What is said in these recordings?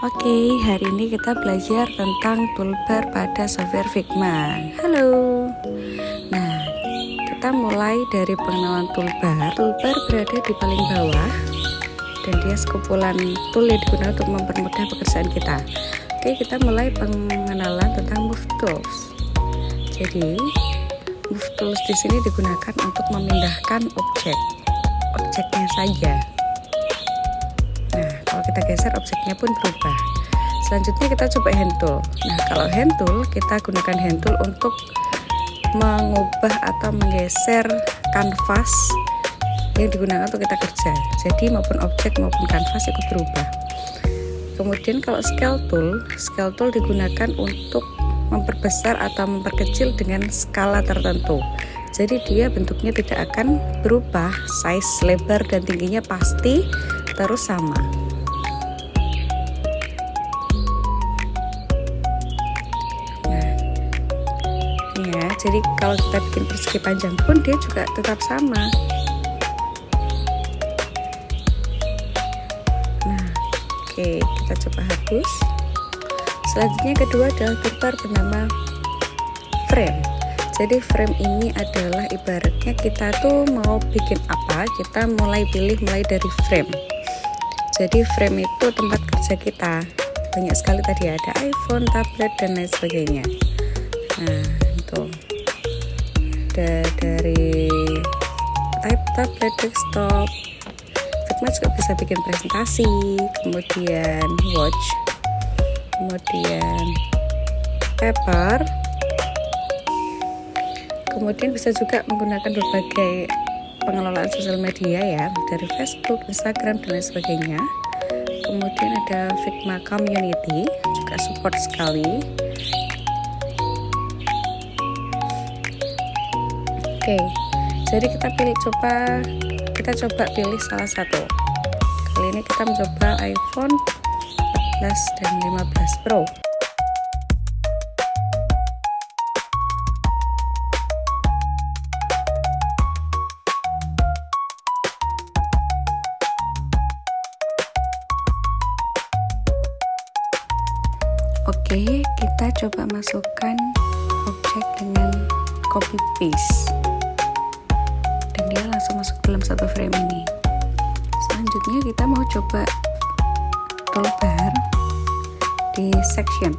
Oke, hari ini kita belajar tentang toolbar pada software Figma. Halo. Nah, kita mulai dari pengenalan toolbar. Toolbar berada di paling bawah dan dia sekumpulan tool yang digunakan untuk mempermudah pekerjaan kita. Oke, kita mulai pengenalan tentang Move Tools. Jadi, Move Tools di sini digunakan untuk memindahkan objeknya saja. Nah, kalau kita geser objeknya pun berubah. Selanjutnya kita coba hand tool. Nah, kalau hand tool kita gunakan hand tool untuk mengubah atau menggeser kanvas yang digunakan untuk kita kerja. Jadi maupun objek maupun kanvas ikut berubah. Kemudian kalau scale tool digunakan untuk memperbesar atau memperkecil dengan skala tertentu. Jadi dia bentuknya tidak akan berubah, size, lebar dan tingginya pasti terus sama. Nah, ya, jadi kalau kita bikin persegi panjang pun dia juga tetap sama. Nah, oke, kita coba hapus. Selanjutnya kedua adalah toolbar bernama frame. Jadi frame ini adalah ibaratnya kita tuh mau bikin apa, kita pilih mulai dari frame. Jadi frame itu tempat kerja kita. Banyak sekali tadi ada iPhone, tablet dan lain sebagainya. Nah, itu ada dari tablet, desktop. Figma juga bisa bikin presentasi, kemudian watch, kemudian paper. Kemudian bisa juga menggunakan berbagai pengelolaan sosial media ya, dari Facebook, Instagram dan lain sebagainya. Kemudian ada Figma Community, juga support sekali. Oke, jadi kita coba pilih salah satu. Kali ini kita mencoba iPhone 14 dan 15 Pro. Oke, kita coba masukkan objek dengan copy paste dan dia langsung masuk dalam satu frame ini. Selanjutnya kita mau coba toolbar di section.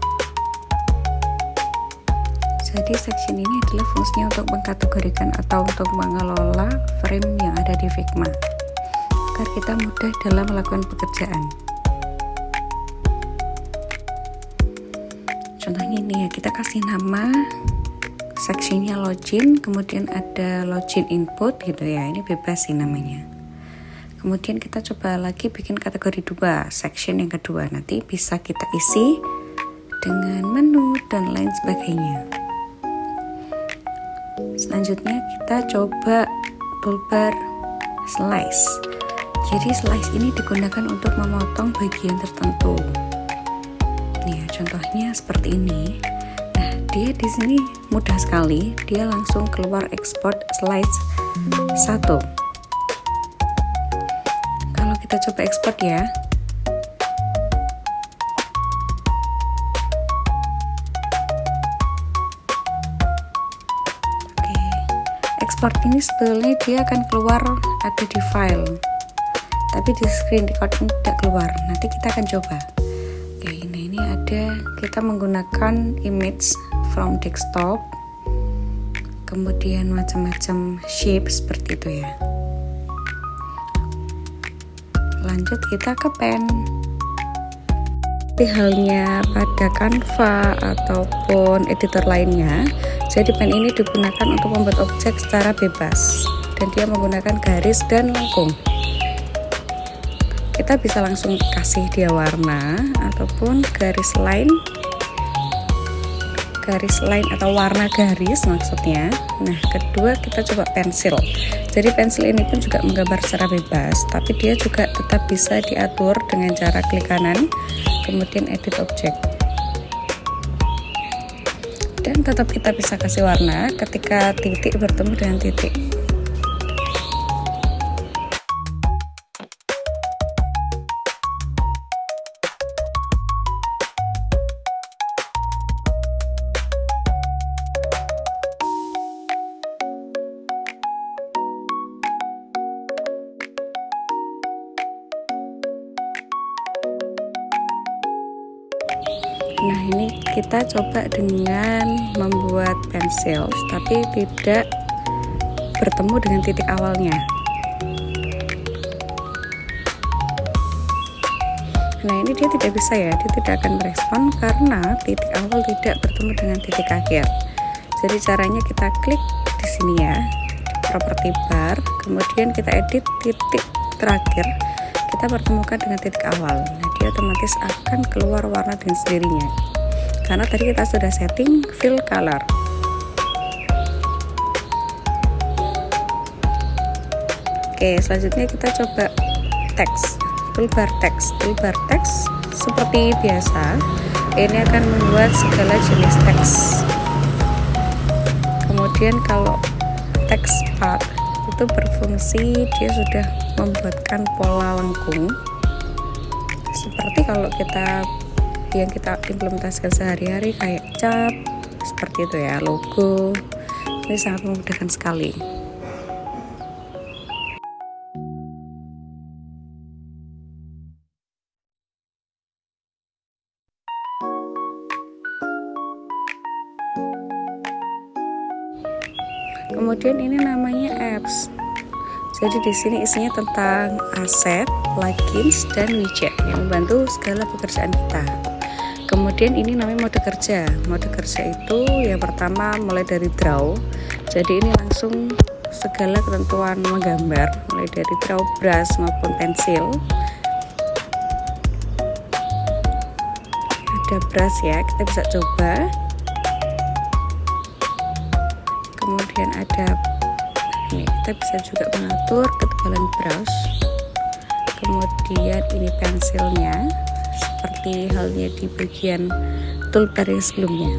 Jadi section ini adalah fungsinya untuk mengkategorikan atau untuk mengelola frame yang ada di Figma agar kita mudah dalam melakukan pekerjaan. Contohnya ini ya, kita kasih nama sectionnya login, kemudian ada login input gitu ya, ini bebas sih namanya. Kemudian kita coba lagi bikin kategori 2, section yang kedua, nanti bisa kita isi dengan menu dan lain sebagainya. Selanjutnya kita coba toolbar slice. Jadi slice ini digunakan untuk memotong bagian tertentu. Nih, contohnya seperti ini. Nah, dia di sini mudah sekali. Dia langsung keluar export slice 1. Kalau kita coba export ya. Oke. Export ini sebetulnya dia akan keluar ada di file. Tapi di screen record ini tidak keluar. Nanti kita akan coba. Oke, ini ada, kita menggunakan image from desktop, kemudian macam-macam shape seperti itu ya. Lanjut kita ke pen. Seperti halnya pada Canva ataupun editor lainnya, jadi pen ini digunakan untuk membuat objek secara bebas dan dia menggunakan garis dan lengkung. Kita bisa langsung kasih dia warna ataupun garis line atau warna garis maksudnya. Nah, kedua kita coba pensil. Jadi pensil ini pun juga menggambar secara bebas, tapi dia juga tetap bisa diatur dengan cara klik kanan kemudian edit objek. Dan tetap kita bisa kasih warna ketika titik bertemu dengan titik. Nah, ini kita coba dengan membuat pensil tapi tidak bertemu dengan titik awalnya. Nah, ini dia tidak bisa ya, dia tidak akan merespon karena titik awal tidak bertemu dengan titik akhir. Jadi caranya kita klik di sini ya, properti bar, kemudian kita edit titik terakhir, kita pertemukan dengan titik awal. Nah, dia otomatis akan keluar warna dengan sendirinya karena tadi kita sudah setting fill color. Oke, selanjutnya kita coba teks, toolbar teks seperti biasa. Ini akan membuat segala jenis teks. Kemudian kalau teks path itu berfungsi, dia sudah membuatkan pola lengkung seperti kalau yang kita implementasikan sehari-hari kayak cap seperti itu ya, logo. Ini sangat memudahkan sekali. Kemudian ini namanya apps. Jadi di sini isinya tentang aset, plugins, dan widget yang membantu segala pekerjaan kita. Kemudian ini namanya mode kerja. Mode kerja itu yang pertama mulai dari draw. Jadi ini langsung segala ketentuan menggambar, mulai dari draw, brush maupun pensil. Ada brush ya, kita bisa coba. Kemudian ada ini, kita bisa juga mengatur ketebalan brush. Kemudian ini pensilnya seperti halnya di bagian toolbar yang sebelumnya.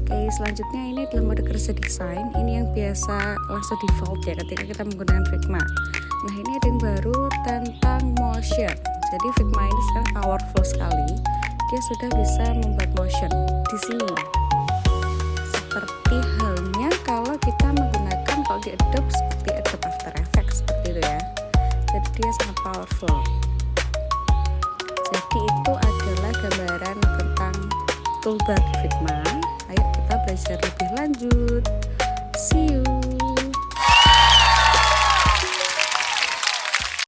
Oke, selanjutnya ini adalah mode kerja desain. Ini yang biasa langsung default ya ketika kita menggunakan Figma. Nah, ini ada yang baru tentang motion. Jadi Figma ini sekarang powerful sekali. Dia sudah bisa membuat motion di sini. Seperti halnya kalau kita menggunakan kalau di Adobe seperti Adobe After Effects seperti itu ya. Jadi dia sangat powerful. Jadi itu adalah gambaran tentang toolbar di Figma. Ayo kita belajar lebih lanjut. See you.